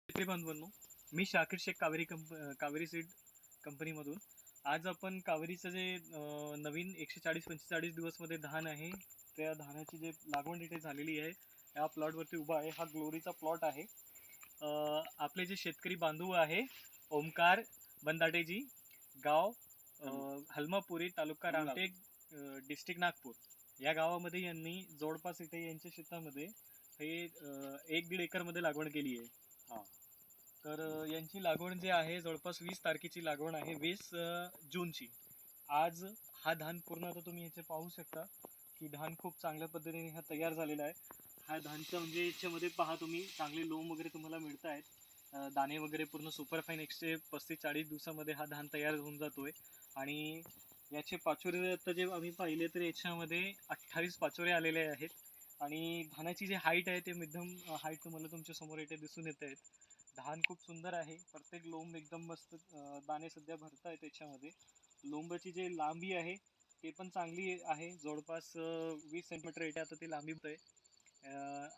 शेतकरी बांधवांनो, मी शाकीर शेख कावेरी सीड कंपनीमधून. आज आपण कावेरीचं जे नवीन 140-45 दिवसमध्ये धान आहे, त्या धानाची जे लागवड इथे झालेली आहे, या प्लॉटवरती उभा आहे. हा ग्लोरीचा प्लॉट आहे. आपले जे शेतकरी बांधव आहे, ओमकार बंदाटेजी, गाव हलमापुरी, तालुका रामटेक, डिस्ट्रिक्ट नागपूर, या गावामध्ये यांनी जवळपास इथे यांच्या शेतामध्ये हे 1-1.5 एकरमध्ये लागवड केली आहे. हां. तर यांची लागवड जी आहे जवळपास 20 तारखेची लागवड आहे, 20 जूनची. आज हा धान पूर्ण आता तुम्ही याचे पाहू शकता की धान खूप चांगल्या पद्धतीने हा तयार झालेला आहे. हा धानचा म्हणजे याच्यामध्ये पहा तुम्ही चांगले लोम वगैरे तुम्हाला मिळत आहेत. दाणे वगैरे पूर्ण सुपरफाईन 135-40 दिवसामध्ये हा धान तयार होऊन जातोय. आणि याचे पाचोरे आता जे आम्ही पाहिले तर याच्यामध्ये 28 पाचोरे आलेले आहेत. आणि धानाची जी हाईट आहे ते मध्यम हाईट तुम्हाला तुमच्या समोर इथे दिसून येत आहेत. धान खूप सुंदर आहे. प्रत्येक लोंब एकदम मस्त, दाणे सध्या भरत आहेत त्याच्यामध्ये. लोंबाची जी लांबी आहे ते पण चांगली आहे, जवळपास 20 सेंटीमीटर इथे आता ती लांबी होत आहे.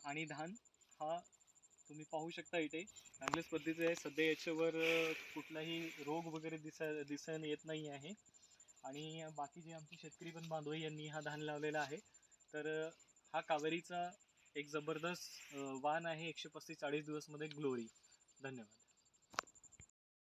आणि धान हा तुम्ही पाहू शकता इथे चांगल्याच पद्धतीचे आहे. सध्या याच्यावर कुठलाही रोग वगैरे दिसून येत नाही आहे. आणि बाकी जे आमचे शेतकरी पण बांधव यांनी हा धान लावलेला आहे. तर हा कावेरीचा एक जबरदस्त वाण आहे 135-40 दिवसमध्ये ग्लोरी. धन्यवाद.